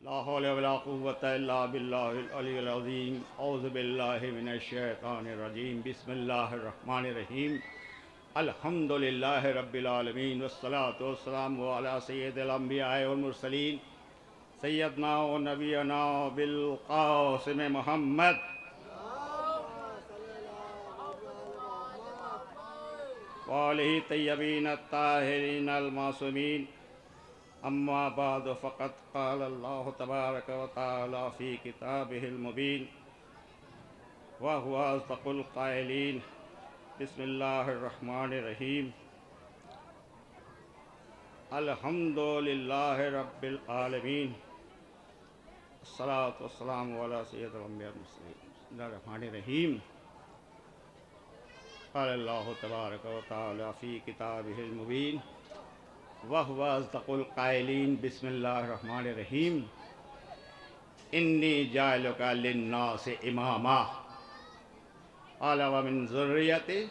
لا حول ولا قوة إلا بالله العلي العظيم أعوذ بالله من الشيطان الرجيم بسم الله الرحمن الرحيم الحمد لله رب العالمين والصلاة والسلام على سيد الأنبياء والمرسلين سيدنا ونبينا بالقاسم محمد وآله الطيبين الطاهرين المعصومين أما بعد فقد قال الله تبارك وتعالى في كتابه المبين وهو أصدق القائلين بسم الله الرحمن الرحيم الحمد لله رب العالمين الصلاة والسلام على سيد الأنبياء والمرسلين بسم الله الرحمن الرحيم قال الله تبارك وتعالى في كتابه المبين وهو أصدق القائلين بسم الله الرحمن الرحيم إني جاعلك للناس إماما قال ومن ذريتي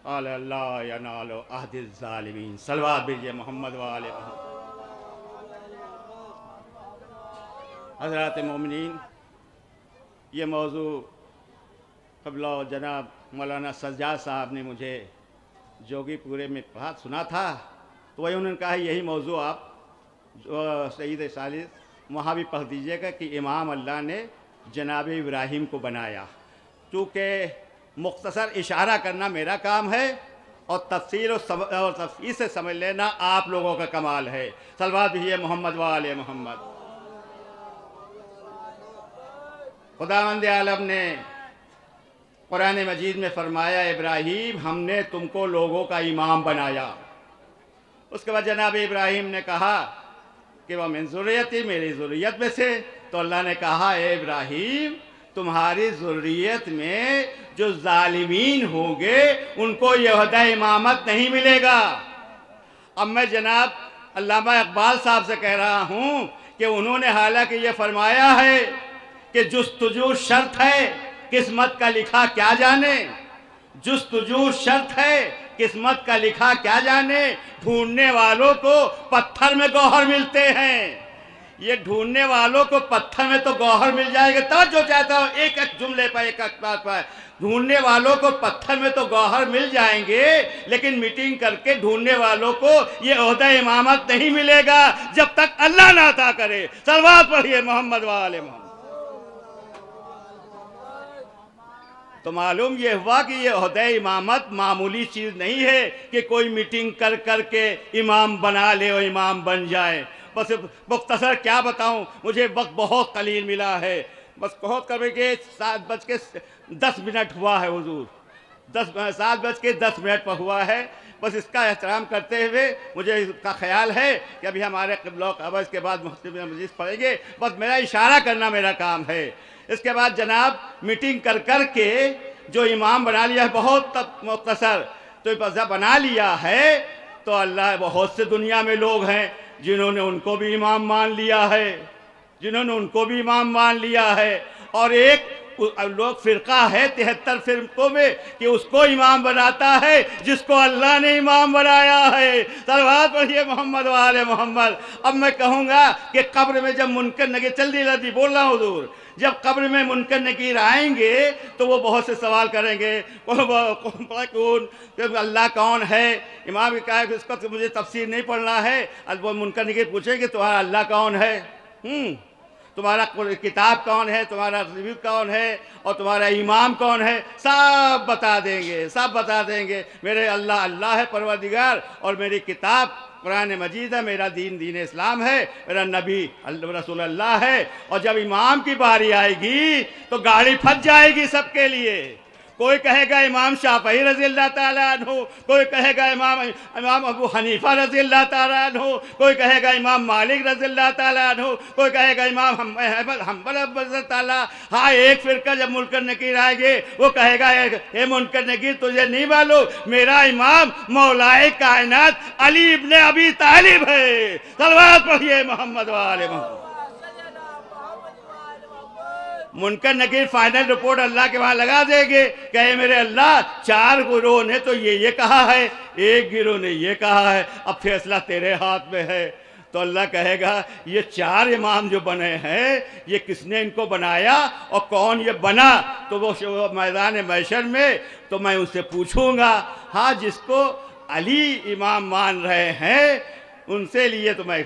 قال لا ينال عهد الظالمين صلوات بھیجئے محمد وآل محمد۔ حضرات مومنین، یہ موضوع قبل جناب مولانا سجاد صاحب نے مجھے جوگی پورے میں پڑھا سنا تھا، تو وہی انہوں نے کہا یہی موضوع آپ سید ثالث وہاں بھی پڑھ دیجیے گا کہ امام اللہ نے جناب ابراہیم کو بنایا۔ چونکہ مختصر اشارہ کرنا میرا کام ہے اور تفصیل اور تفصیل سے سمجھ لینا آپ لوگوں کا کمال ہے۔ صلوات بھیجئے محمد وآل محمد۔ خداوند عالم نے قرآن مجید میں فرمایا ابراہیم ہم نے تم کو لوگوں کا امام بنایا۔ اس کے بعد جناب ابراہیم نے کہا کہ وہ من ذریتی میری ذریت میں سے، تو اللہ نے کہا اے ابراہیم تمہاری ذریت میں جو ظالمین ہوں گے ان کو یہ عہدہ امامت نہیں ملے گا۔ اب میں جناب علامہ اقبال صاحب سے کہہ رہا ہوں کہ انہوں نے حالانکہ یہ فرمایا ہے کہ جستجو شرط ہے قسمت کا لکھا کیا جانے، جستجو شرط ہے قسمت کا لکھا کیا جانے، ڈھونڈنے والوں کو پتھر میں گوہر ملتے ہیں۔ یہ ڈھونڈنے والوں کو پتھر میں تو گوہر مل جائے گا۔ توجہ چاہتا ہوں ایک ایک جملے پر ایک ایک بات پر۔ ڈھونڈنے والوں کو پتھر میں تو گوہر مل جائیں گے، لیکن میٹنگ کر کے ڈھونڈنے والوں کو یہ عہدہ امامت نہیں ملے گا جب تک اللہ نہ عطا کرے۔ صلوات پڑھیے محمد وآل محمد۔ تو معلوم یہ ہوا کہ یہ عہدہ امامت معمولی چیز نہیں ہے کہ کوئی میٹنگ کر کر کے امام بنا لے اور امام بن جائے۔ بس مختصر کیا بتاؤں، مجھے وقت بہت قلیل ملا ہے، بس بہت کر کے 7:10 ہوا ہے حضور، 7:10 پر ہوا ہے۔ بس اس کا احترام کرتے ہوئے مجھے اس کا خیال ہے کہ ابھی ہمارے قبلہ و قبر اس کے بعد محترم مجلس پڑھیں گے، بس میرا اشارہ کرنا میرا کام ہے۔ اس کے بعد جناب میٹنگ کر کر کے جو امام بنا لیا ہے بہت مختصر، تو جب بنا لیا ہے تو اللہ بہت سے دنیا میں لوگ ہیں جنہوں نے ان کو بھی امام مان لیا ہے، جنہوں نے ان کو بھی امام مان لیا ہے، اور ایک لوگ فرقہ ہے 73 فرقوں میں کہ اس کو امام بناتا ہے جس کو اللہ نے امام بنایا ہے۔ صلوات پڑھیے محمد وآل محمد۔ اب میں کہوں گا کہ قبر میں جب منکر نکیر، جلدی بول رہا ہوں حضور، جب قبر میں منکر نکیر آئیں گے تو وہ بہت سے سوال کریں گے، اللہ کون ہے؟ امام کہا ہے اس کا تو مجھے تفسیر نہیں پڑھنا ہے۔ وہ منکر نکیر پوچھیں گے تمہارا اللہ کون ہے، تمہارا کتاب کون ہے، تمہارا ریویو کون ہے، اور تمہارا امام کون ہے، سب بتا دیں گے، سب بتا دیں گے۔ میرے اللہ ہے پروردگار، اور میری کتاب قرآن مجید ہے، میرا دین اسلام ہے، میرا نبی رسول اللہ ہے۔ اور جب امام کی باری آئے گی تو گاڑی پھنس جائے گی سب کے لیے۔ کوئی کہے گا امام شافعی رضی اللہ تعالیٰ عنہ، کوئی کہے گا امام ابو حنیفہ رضی اللہ تعالیٰ عنہ، کوئی کہے گا امام مالک رضی اللہ تعالیٰ عنہ، کوئی کہے گا امام حنبل رضی اللہ تعالیٰ۔ ہاں ایک فرقہ جب منکر نکیر آئے گے وہ کہے گا اے منکر نکیر تجھے نہیں معلوم میرا امام مولائے کائنات علی ابن ابی طالب ہے۔ صلوات پڑھیے محمد وآل محمد۔ منکر نکیر فائنل رپورٹ اللہ کے وہاں لگا دے گے، کہے میرے اللہ 4 گروہ نے تو یہ کہا ہے، ایک گروہ نے یہ کہا ہے، اب فیصلہ تیرے ہاتھ میں ہے۔ تو اللہ کہے گا یہ 4 امام جو بنے ہیں یہ کس نے ان کو بنایا اور کون یہ بنا؟ تو وہ میدان محشر میں تو میں ان سے پوچھوں گا، ہاں جس کو علی امام مان رہے ہیں ان سے لیے تو میں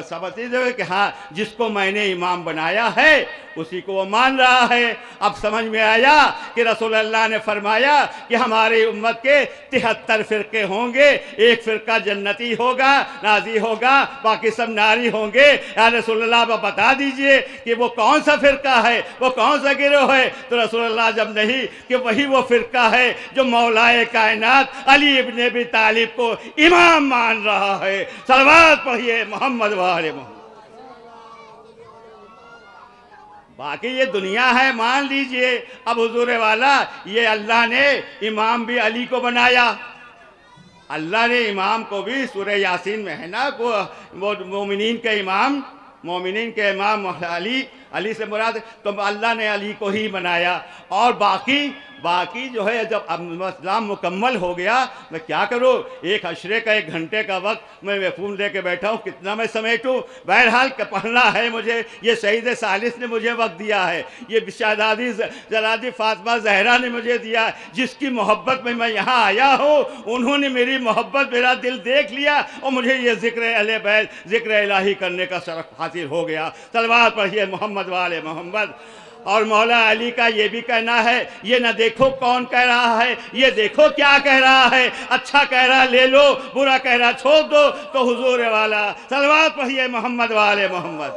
سمجھتی ہوں کہ ہاں جس کو میں نے امام بنایا ہے اسی کو وہ مان رہا ہے۔ اب سمجھ میں آیا کہ رسول اللہ نے فرمایا کہ ہماری امت کے 73 فرقے ہوں گے، ایک فرقہ جنتی ہوگا، نازی ہوگا، باقی سب ناری ہوں گے۔ یا رسول اللہ آپ بتا دیجئے کہ وہ کون سا فرقہ ہے، وہ کون سا گروہ ہے؟ تو رسول اللہ جب نہیں کہ وہی وہ فرقہ ہے جو مولائے کائنات علی ابن ابی طالب کو امام مان رہا ہے۔ صلوات پڑھیے محمد وآل محمد۔ باقی یہ دنیا ہے مان لیجئے۔ اب حضور والا یہ اللہ نے امام بھی علی کو بنایا، اللہ نے امام کو بھی سورہ یاسین میں ہے نا وہ مومنین کے امام علی سے مراد، تو اللہ نے علی کو ہی بنایا۔ اور باقی جو ہے جب اسلام مکمل ہو گیا میں کیا کروں؟ ایک عشرے کا 1 گھنٹے کا وقت میں فون لے کے بیٹھا ہوں، کتنا میں سمیٹوں؟ بہرحال پڑھنا ہے مجھے، یہ شہید ثالث نے مجھے وقت دیا ہے، یہ شہزادی فاطمہ زہرا نے مجھے دیا، جس کی محبت میں یہاں آیا ہوں انہوں نے میری محبت میرا دل دیکھ لیا اور مجھے یہ ذکر اہل بیت ذکر الہی کرنے کا شرف حاصل ہو گیا۔ صلوات پڑھیے محمد وآل محمد۔ اور مولا علی کا یہ بھی کہنا ہے، یہ نہ دیکھو کون کہہ رہا ہے، یہ دیکھو کیا کہہ رہا ہے، اچھا کہہ رہا لے لو، برا کہہ رہا چھوڑ دو۔ تو حضور والا صلوات پڑھیے محمد وآل محمد۔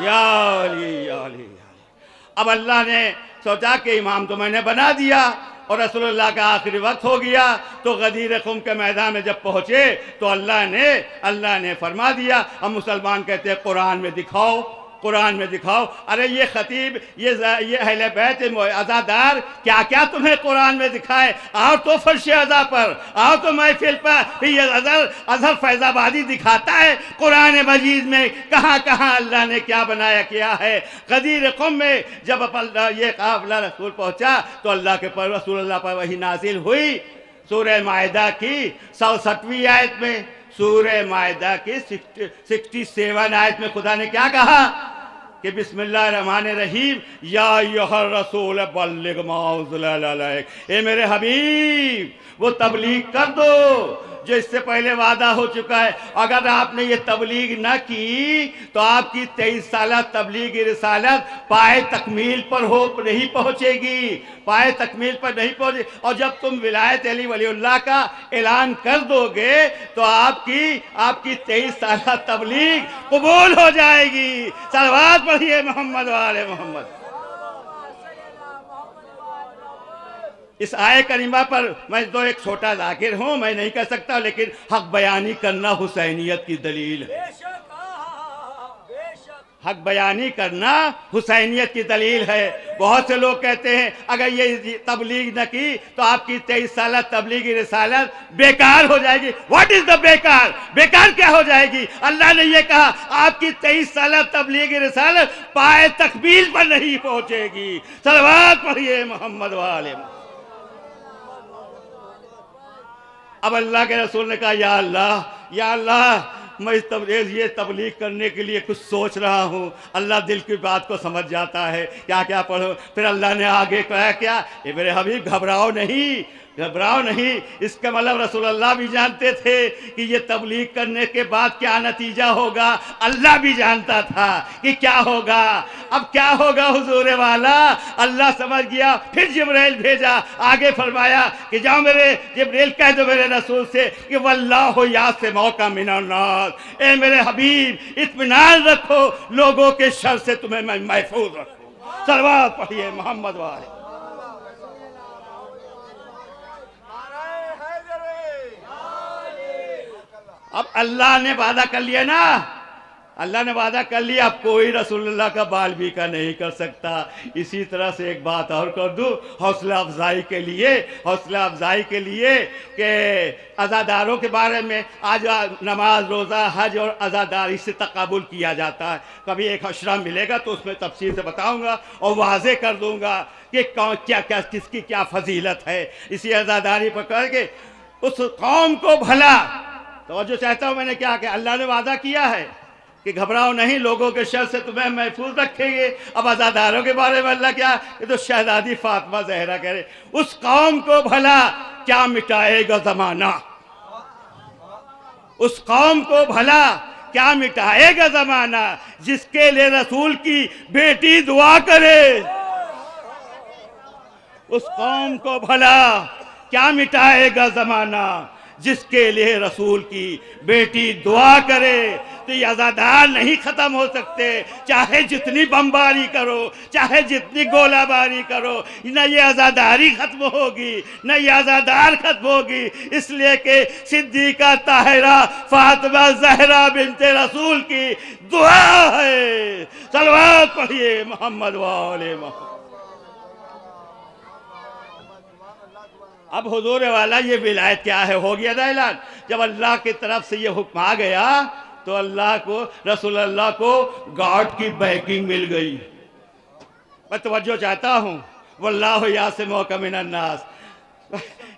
یا علی یا علی۔ اب اللہ نے سوچا کہ امام تو میں نے بنا دیا اور رسول اللہ کا آخری وقت ہو گیا، تو غدیر خم کے میدان میں جب پہنچے تو اللہ نے فرما دیا۔ ہم مسلمان کہتے ہیں قرآن میں دکھاؤ، قرآن میں دکھاؤ۔ ارے یہ خطیب، یہ اہل بیت عزادار کیا کیا تمہیں قرآن میں دکھائے؟ آؤ تو فرش عزا پر، آؤ تو محفل پر۔ یہ اظہر فیض آبادی دکھاتا ہے قرآن مجید میں کہاں کہاں اللہ نے کیا بنایا کیا ہے۔ غدیر قوم میں جب یہ قافلہ رسول پہنچا تو اللہ کے پر رسول اللہ پر وحی نازل ہوئی۔ سورہ مائدہ کی 167ویں آیت میں، سورہ مائدہ کی 67 آیت میں خدا نے کیا کہا کہ بسم اللہ الرحمن الرحیم، یا ایھا الرسول بلغ ما انزل الیک، اے میرے حبیب وہ تبلیغ کر دو جو اس سے پہلے وعدہ ہو چکا ہے۔ اگر آپ نے یہ تبلیغ نہ کی تو آپ کی 23 سالہ تبلیغ رسالت پائے تکمیل پر نہیں پہنچے گی، پائے تکمیل پر نہیں پہنچے۔ اور جب تم ولایت علی ولی اللہ کا اعلان کر دو گے تو آپ کی 23 سالہ تبلیغ قبول ہو جائے گی۔ صلوات پڑھیے محمد وآل محمد۔ اس آیے کریمہ پر میں تو ایک چھوٹا ذاکر ہوں، میں نہیں کہہ سکتا، لیکن حق بیانی کرنا حسینیت کی دلیل ہے۔ حق بیانی کرنا حسینیت کی دلیل ہے۔ بہت سے لوگ کہتے ہیں اگر یہ تبلیغ نہ کی تو آپ کی 23 سالہ تبلیغی رسالت بیکار ہو جائے گی۔ واٹ از دا بیکار؟ بیکار کیا ہو جائے گی؟ اللہ نے یہ کہا آپ کی 23 سالہ تبلیغی رسالت پائے تکمیل پر نہیں پہنچے گی۔ صلوات پڑھیے محمد وآل محمد۔ اب اللہ کے رسول نے کہا یا اللہ میں یہ تبلیغ کرنے کے لیے کچھ سوچ رہا ہوں۔ اللہ دل کی بات کو سمجھ جاتا ہے، کیا کیا پڑھو۔ پھر اللہ نے آگے کہا کیا؟ اے میرے حبیب گھبراؤ نہیں، اس کا مطلب رسول اللہ بھی جانتے تھے کہ یہ تبلیغ کرنے کے بعد کیا نتیجہ ہوگا، اللہ بھی جانتا تھا کہ کیا ہوگا۔ اب کیا ہوگا حضور والا؟ اللہ سمجھ گیا، پھر جبرائیل بھیجا، آگے فرمایا کہ جاؤ میرے جبرائیل کہہ دو میرے رسول سے کہ واللہ یعصمک من الناس، اے میرے حبیب اطمینان رکھو، لوگوں کے شر سے تمہیں میں محفوظ رکھوں۔ صلوات پڑھیے محمد والے۔ اب اللہ نے وعدہ کر لیا نا، اللہ نے وعدہ کر لیا اب کوئی رسول اللہ کا بال بھی کا نہیں کر سکتا۔ اسی طرح سے ایک بات اور کر دوں حوصلہ افزائی کے لیے کہ عزاداروں کے بارے میں آج نماز روزہ حج اور عزاداری سے تقابل کیا جاتا ہے۔ کبھی ایک حشرہ ملے گا تو اس میں تفصیل سے بتاؤں گا اور واضح کر دوں گا کہ کس کی کیا فضیلت ہے۔ اسی عزاداری پر کر کے اس قوم کو بھلا توجہ چاہتا ہوں میں نے کیا کہ اللہ نے وعدہ کیا ہے کہ گھبراؤ نہیں، لوگوں کے شر سے تمہیں محفوظ رکھیں گے۔ اب عزاداروں کے بارے میں اللہ کیا کہ تو شہزادی فاطمہ زہرا کہہ رہے اس قوم کو بھلا کیا مٹائے گا زمانہ، اس قوم کو بھلا کیا مٹائے گا زمانہ، جس کے لیے رسول کی بیٹی دعا کرے۔ اس قوم کو بھلا کیا مٹائے گا زمانہ، جس کے لیے رسول کی بیٹی دعا کرے۔ تو یہ عزادار نہیں ختم ہو سکتے، چاہے جتنی بمباری کرو، چاہے جتنی گولہ باری کرو، نہ یہ عزاداری ختم ہوگی، نہ یہ عزادار ختم ہوگی، اس لیے کہ صدیقہ طاہرہ فاطمہ زہرا بنت رسول کی دعا ہے۔ صلوات پڑھیے محمد وآلِ محمد۔ اب حضور والا یہ ولایت کیا ہے، ہو گیا نا اعلان۔ جب اللہ کی طرف سے یہ حکم آ گیا تو اللہ کو رسول اللہ کو گارڈ کی بیکنگ مل گئی۔ میں توجہ چاہتا ہوں واللہ یعصمک من الناس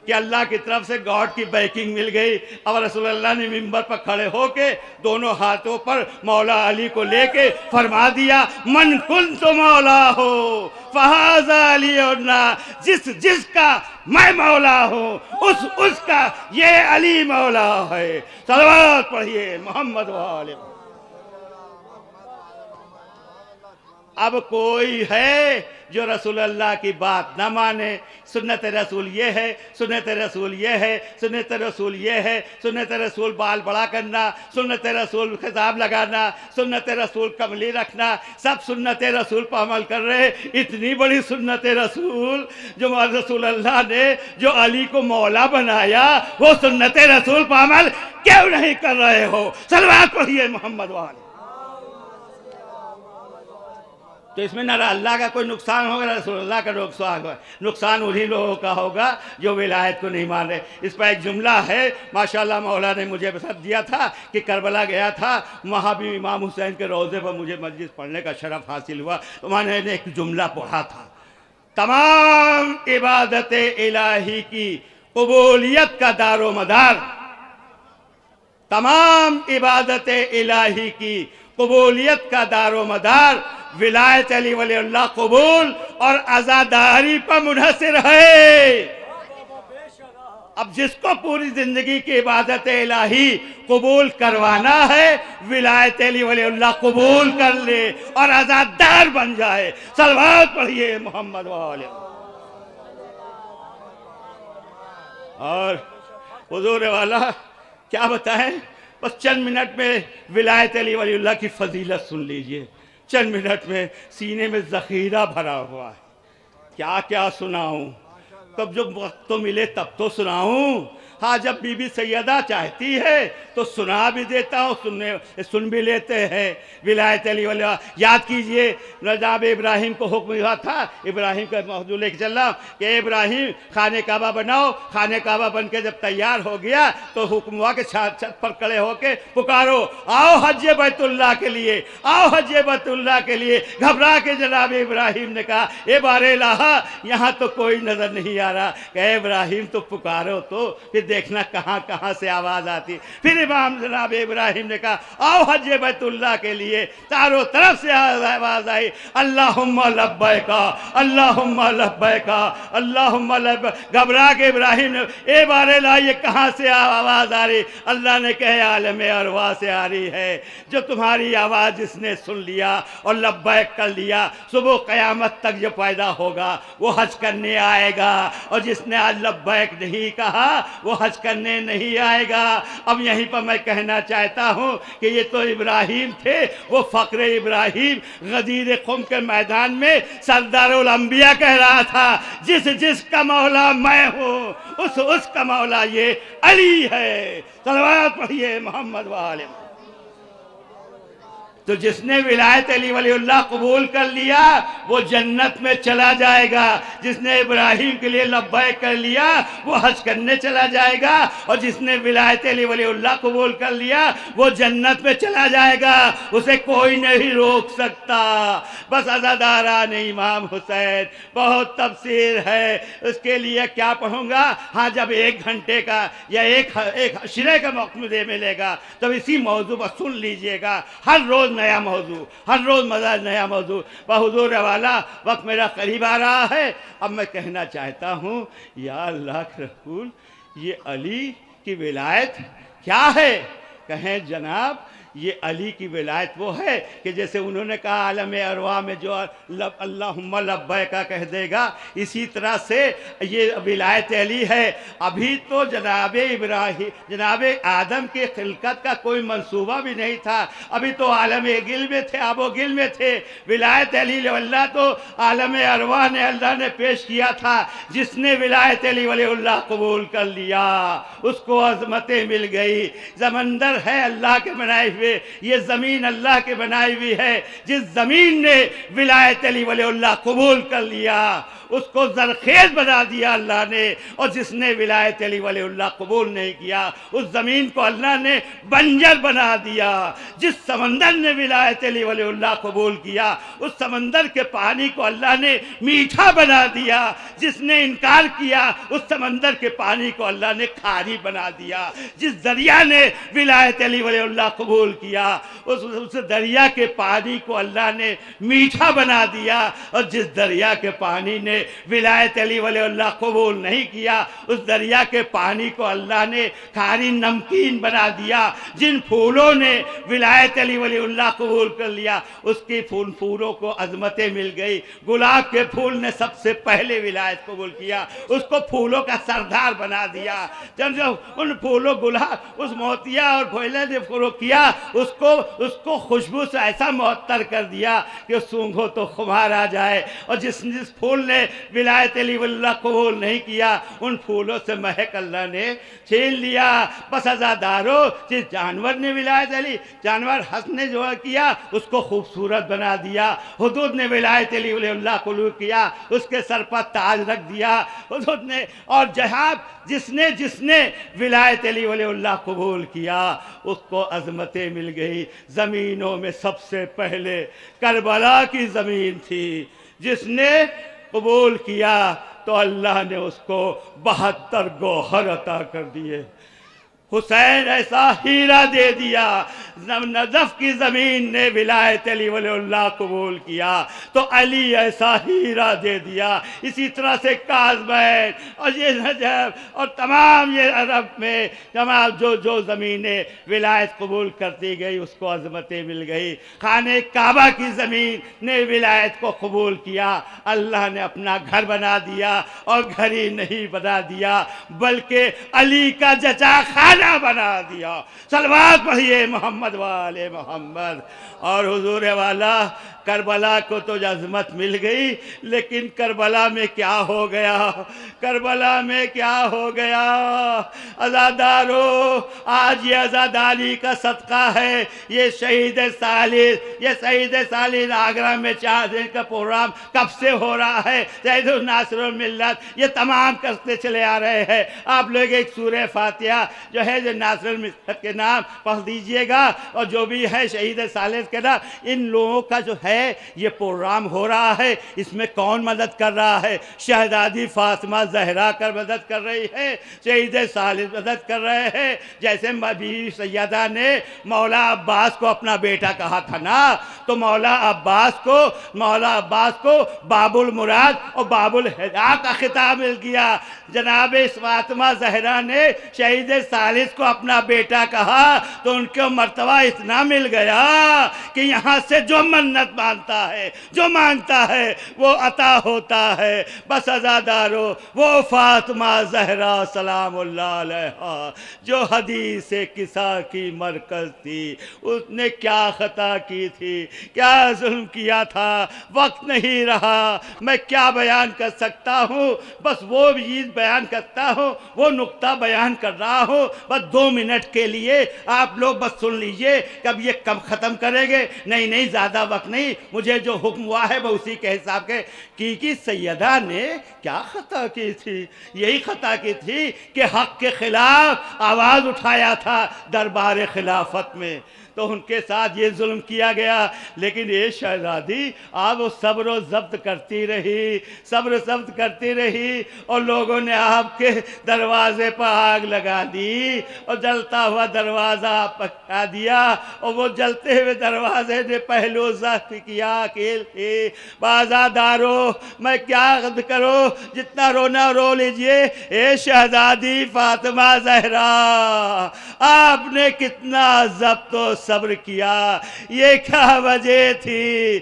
کہ اللہ کی طرف سے گارڈ کی بیکنگ مل گئی۔ اب رسول اللہ نے منبر پر کھڑے ہو کے دونوں ہاتھوں پر مولا علی کو لے کے فرما دیا من کنت مولا ہو فہذا علی، جس کا میں مولا ہوں اس کا یہ علی مولا ہے۔ صلوات پڑھیے محمد وآلہ۔ اب کوئی ہے جو رسول اللہ کی بات نہ مانے؟ سنت رسول یہ ہے، سنت رسول یہ ہے، سنت رسول یہ ہے، سنت رسول بال بڑا کرنا، سنت رسول خطاب لگانا، سنت رسول کملی رکھنا، سب سنت رسول پر عمل کر رہے۔ اتنی بڑی سنت رسول جو رسول اللہ نے جو علی کو مولا بنایا، وہ سنت رسول پر عمل کیوں نہیں کر رہے ہو؟ صلوات پڑھیے محمد والے۔ تو اس میں نہ اللہ کا کوئی نقصان ہوگا نہ رسول اللہ کا نقصان ہوگا، نقصان انہی لوگوں کا ہوگا جو ولایت کو نہیں مانے۔ اس پر ایک جملہ ہے ماشاءاللہ مولا نے مجھے بسط دیا تھا کہ کربلا گیا تھا، وہاں بھی امام حسین کے روضے پر مجھے مجلس پڑھنے کا شرف حاصل ہوا، تو میں نے ایک جملہ پڑھا تھا تمام عبادت الہی کی قبولیت کا دار و مدار، تمام عبادت الہی کی قبولیت کا دار و مدار ولایت علی ولی اللہ قبول اور عزاداری پر منحصر ہے۔ اب جس کو پوری زندگی کی عبادت الہی قبول کروانا ہے ولایت علی ولی اللہ قبول کر لے اور عزادار بن جائے۔ صلوات پڑھیے محمد وآلہ۔ اور حضور والا کیا بتائیں، بس چند منٹ میں ولایت علی ولی اللہ کی فضیلت سن لیجئے، چند منٹ میں سینے میں ذخیرہ بھرا ہوا ہے، کیا کیا سناؤں، کب جب وقت تو ملے تب تو سناؤں۔ ہاں جب بی بی سیدہ چاہتی ہے تو سنا بھی دیتا ہوں، سن بھی لیتے ہیں ولایت علی ولی اللہ۔ یاد کیجئے جناب ابراہیم کو حکم ہوا تھا، ابراہیم کا موضوع لے کے چل رہا ہوں کہ ابراہیم خانہ کعبہ بناؤ، خانہ کعبہ بن کے جب تیار ہو گیا تو حکم ہوا کہ چھت پر کھڑے ہو کے پکارو آؤ حج بیت اللہ کے لیے، آؤ حج بیت اللہ کے لیے۔ گھبرا کے جناب ابراہیم نے کہا اے بار الہ یہاں تو کوئی نظر نہیں آ رہا، کہ ابراہیم تو پکارو تو پھر دیکھنا کہاں کہاں سے آواز آتی۔ پھر امام جناب ابراہیم نے کہا آؤ حج بیت اللہ کے لیے، چاروں طرف سے آواز آئی اللہم لبیک اللہم لبیک اللہم لبیک۔ گھبرا کے ابراہیم نے اے بار الہ یہ کہاں سے آواز آ رہی؟ اللہ نے کہے عالم ارواح سے آ رہی ہے، جو تمہاری آواز جس نے سن لیا اور لبیک کر لیا صبح قیامت تک جو پیدا ہوگا وہ حج کرنے آئے گا، اور جس نے آج لبیک نہیں کہا وہ حج کرنے نہیں آئے گا۔ اب یہیں پر میں کہنا چاہتا ہوں کہ یہ تو ابراہیم تھے، وہ فخر ابراہیم غدیر قم کے میدان میں سردار الانبیاء کہہ رہا تھا جس کا مولا میں ہوں اس کا مولا یہ علی ہے۔ صلوات پڑھیے محمد وآلہ۔ تو جس نے ولایت علی ولی اللہ قبول کر لیا وہ جنت میں چلا جائے گا، جس نے ابراہیم کے لیے لبیک کر لیا وہ حج کرنے چلا جائے گا، اور جس نے ولایت علی ولی اللہ قبول کر لیا وہ جنت میں چلا جائے گا، اسے کوئی نہیں روک سکتا۔ بس عزاداران امام حسین، بہت تفسیر ہے، اس کے لیے کیا پڑھوں گا؟ ہاں جب 1 گھنٹے کا یا ایک عشرے کا موقع مجھے ملے گا تب اسی موضوع پر سن لیجئے گا، ہر روز نیا موضوع، ہر روز مزاج نیا موضوع۔ بحضور والا وقت میرا قریب آ رہا ہے، اب میں کہنا چاہتا ہوں یا اللہ کے رسول یہ علی کی ولایت کیا ہے؟ کہیں جناب یہ علی کی ولایت وہ ہے کہ جیسے انہوں نے کہا عالم ارواح میں جو اللہم لبیک کہہ دے گا، اسی طرح سے یہ ولایت علی ہے۔ ابھی تو جناب ابراہیم، جناب آدم کی خلقت کا کوئی منصوبہ بھی نہیں تھا، ابھی تو عالم گل میں تھے، آب و گل میں تھے۔ ولایت علی اللہ تو عالم ارواح نے اللہ نے پیش کیا تھا۔ جس نے ولایت علی ولی اللہ قبول کر لیا اس کو عظمتیں مل گئی۔ سمندر ہے اللہ کے بنائے ہوئے، یہ زمین اللہ کے بنائی ہوئی ہے۔ جس زمین نے ولایت علی ولی اللہ قبول کر لیا اس کو زرخیز بنا دیا اللہ نے، اور جس نے ولایت علی ولی اللہ قبول نہیں کیا اس زمین کو اللہ نے بنجر بنا دیا۔ جس سمندر نے ولایت علی ولی اللہ قبول کیا اس سمندر کے پانی کو اللہ نے میٹھا بنا دیا۔ جس نے انکار کیا اس سمندر کے پانی کو اللہ نے کھاری بنا دیا۔ جس دریا نے ولایت علی ولی اللہ قبول کیا اس دریا کے پانی کو اللہ نے میٹھا بنا دیا، اور جس دریا کے پانی نے ولایت علی ولی اللہ قبول نہیں کیا اس دریا کے پانی کو اللہ نے کھاری نمکین بنا دیا۔ جن پھولوں نے ولایت علی ولی اللہ قبول کر لیا اس کی پھولوں کو عظمتیں مل گئی۔ گلاب کے پھول نے سب سے پہلے ولایت قبول کیا، اس کو پھولوں کا سردار بنا دیا۔ جب ان پھولوں گلاب اس موتیا اور پھولے نے کیا اس کو خوشبو سے ایسا معطر کر دیا کہ سونگھو تو خمار آ جائے۔ اور جس پھول نے ولایت علی ولی اللہ قبول نہیں کیا ان پھولوں سے مہک اللہ نے چھین لیا۔ بس عزادارو جس جانور نے ولایت علی، جانور حس نے جو کیا اس کو خوبصورت بنا دیا۔ حدود نے ولایت علی ولی اللہ قبول کیا اس کے سر پر تاج رکھ دیا حدود نے، اور جہاں جس نے ولایت علی ولی اللہ قبول کیا اس کو عظمتیں مل گئی۔ زمینوں میں سب سے پہلے کربلا کی زمین تھی، جس نے قبول کیا تو اللہ نے اس کو 72 گوہر عطا کر دیے۔ حسین ایسا ہیرا دے دیا۔ نجف کی زمین نے ولایت علی ولی اللہ قبول کیا تو علی ایسا ہیرا دے دیا۔ اسی طرح سے کاظمین اور یہ نجف اور تمام یہ عرب میں تمام جو زمینیں ولایت قبول کرتی گئی اس کو عظمتیں مل گئی۔ خانہ کعبہ کی زمین نے ولایت کو قبول کیا، اللہ نے اپنا گھر بنا دیا، اور گھر ہی نہیں بنا دیا بلکہ علی کا جچا خانہ بنا دیا۔ صلوات پڑھیے محمد والے محمد۔ اور حضور والا کربلا کو تو عظمت مل گئی، لیکن کربلا میں کیا ہو گیا؟ کربلا میں کیا ہو گیا؟ عزادارو آج یہ عزاداری کا صدقہ ہے، یہ شہید سالس آگرہ میں 4 دن کا پروگرام کب سے ہو رہا ہے، سید الناصر الملت یہ تمام کرتے چلے آ رہے ہیں۔ آپ لوگ ایک سورہ فاتحہ جو ہے جو ناصر الملت کے نام پڑھ دیجئے گا، اور جو بھی ہے شہید سالس کے نام، ان لوگوں کا جو ہے یہ پروگرام ہو رہا ہے، اس میں کون مدد کر رہا ہے؟ شہزادی فاطمہ زہرا کر مدد کر رہی ہے، شہید سالس مدد کر رہے ہیں۔ جیسے بی سیدہ نے مولا عباس کو اپنا بیٹا کہا تھا نا، تو مولا عباس کو باب المراد اور باب الہدا کا خطاب مل گیا۔ جناب فاطمہ زہرا نے شہید سالس کو اپنا بیٹا کہا تو ان کو مرتبہ اتنا مل گیا کہ یہاں سے جو منت مانگتا ہے وہ عطا ہوتا ہے۔ بس عزادارو وہ فاطمہ زہرا سلام اللہ علیہا جو حدیث کسا کی مرکز تھی، اس نے کیا خطا کی تھی، کیا ظلم کیا تھا، وقت نہیں رہا، میں کیا بیان کر سکتا ہوں؟ بس وہ چیز بیان کرتا ہوں، وہ نقطہ بیان کر رہا ہوں، بس 2 منٹ کے لیے آپ لوگ بس سن لیجیے۔ دیجئے کہ اب یہ کب ختم کریں گے؟ نہیں زیادہ وقت نہیں، مجھے جو حکم ہوا ہے وہ اسی کے حساب کے۔ کی سیدہ نے کیا خطا کی تھی؟ یہی خطا کی تھی کہ حق کے خلاف آواز اٹھایا تھا دربار خلافت میں، تو ان کے ساتھ یہ ظلم کیا گیا۔ لیکن یہ شہزادی آپ وہ صبر و ضبط کرتی رہی، صبر و ضبط کرتی رہی، اور لوگوں نے آپ کے دروازے پر آگ لگا دی اور جلتا ہوا دروازہ پکا دیا، اور وہ جلتے ہوئے دروازے نے پہلو زخم کیا کہ بازادارو میں کیا عرض کروں، جتنا رونا رو لیجئے۔ اے شہزادی فاطمہ زہرا، آپ نے کتنا ضبط و صبر کیا، یہ کیا وجہ تھی؟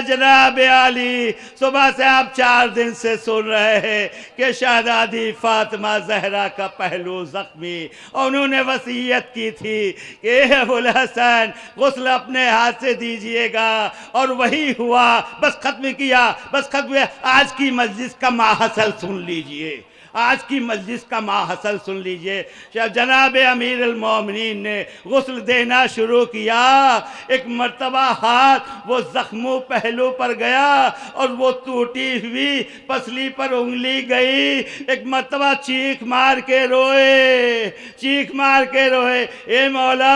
جناب عالی صبح سے آپ 4 دن سے سن رہے ہیں کہ شہزادی فاطمہ زہرا کا پہلو زخمی، اور انہوں نے وصیت کی تھی کہ اے ابو الحسن غسل اپنے ہاتھ سے دیجئے گا، اور وہی ہوا، بس ختم کیا، بس ختم کیا۔ آج کی مجلس کا ماحصل سن لیجئے، آج کی مجلس کا ماحصل سن لیجئے۔ جناب امیر المومنین نے غسل دینا شروع کیا، ایک مرتبہ ہاتھ وہ زخموں پہلو پر گیا اور وہ ٹوٹی ہوئی پسلی پر انگلی گئی، ایک مرتبہ چیخ مار کے روئے، چیخ مار کے روئے۔ اے مولا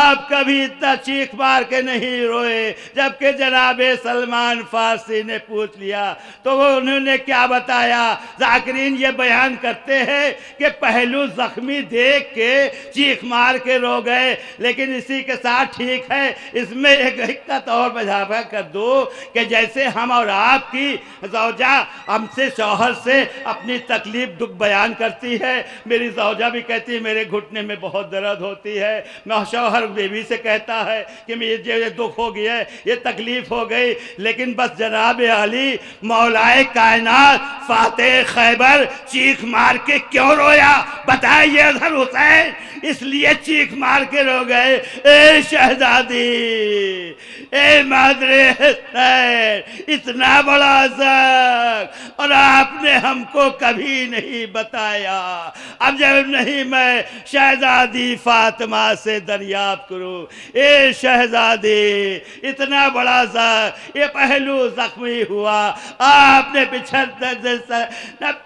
آپ کبھی اتنا چیخ مار کے نہیں روئے۔ جبکہ جناب سلمان فارسی نے پوچھ لیا تو وہ انہوں نے کیا بتایا؟ ذاکرین یہ بیان کرتے ہیں کہ پہلو زخمی دیکھ کے چیخ مار کے رو گئے، لیکن اسی کے ساتھ ٹھیک ہے اس میں ایک حقیقت اور اضافہ کر دو کہ جیسے ہم اور آپ کی زوجہ ہم سے شوہر سے اپنی تکلیف دکھ بیان کرتی ہے، میری زوجہ بھی کہتی ہے میرے گھٹنے میں بہت درد ہوتی ہے، میں شوہر بیوی سے کہتا ہے کہ یہ دکھ ہو گیا ہے، یہ تکلیف ہو گئی، لیکن بس جناب علی مولائے کائنات فاتح خیبر چیخ مار کے کیوں رویا بتائیے اظہر حسین؟ اس لیے چیخ مار کے رو گئے، اے شہزادی، اے مادر حسین، اتنا بڑا عذاب اور آپ نے ہم کو کبھی نہیں بتایا، اب جب نہیں میں شہزادی فاطمہ سے دریافت کروں، اے شہزادی اتنا بڑا عذاب، یہ پہلو زخمی ہوا، آپ نے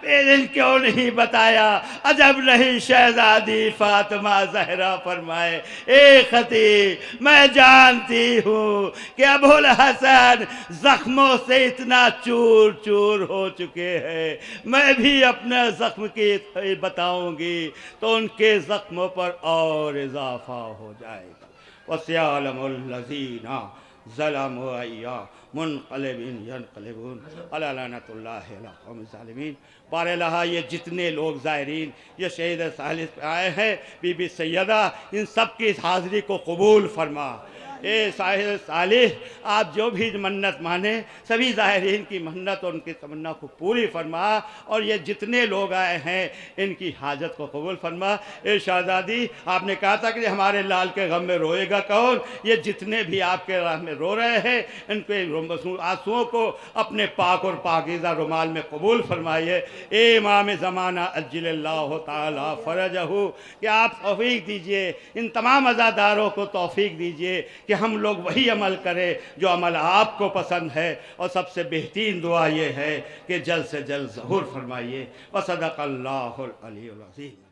پیرن کیوں نہیں بتایا؟ عجب نہیں شہزادی فاطمہ زہرا فرمائے، اے خطیب میں جانتی ہوں کہ ابو الحسن زخموں سے اتنا چور چور ہو چکے ہیں، میں بھی اپنے زخم کی بتاؤں گی تو ان کے زخموں پر اور اضافہ ہو جائے گا۔ وَسْيَعْلَمُ الَّذِينَ ظَلَمُوا أَيَّ منقلب ینقلبون علی لعنۃ اللہ علی القوم الظالمین۔ بارہا یہ جتنے لوگ زائرین یہ شہید ثالث پہ آئے ہیں، بی بی سیدہ ان سب کی حاضری کو قبول فرما۔ اے صاحب صالح آپ جو بھی منت مانے سبھی زائرین کی منت اور ان کی تمنا کو پوری فرما، اور یہ جتنے لوگ آئے ہیں ان کی حاجت کو قبول فرما۔ اے شہزادی آپ نے کہا تھا کہ ہمارے لال کے غم میں روئے گا کون؟ یہ جتنے بھی آپ کے راہ میں رو رہے ہیں ان کے آنسوؤں کو اپنے پاک اور پاکیزہ رومال میں قبول فرمائیے۔ اے امام زمانہ عجل اللہ تعالی فرجہ کہ آپ توفیق دیجئے، ان تمام عزاداروں کو توفیق دیجئے کہ ہم لوگ وہی عمل کریں جو عمل آپ کو پسند ہے، اور سب سے بہترین دعا یہ ہے کہ جلد سے جلد ظہور فرمائیے۔ وصدق اللہ العلی العظیم۔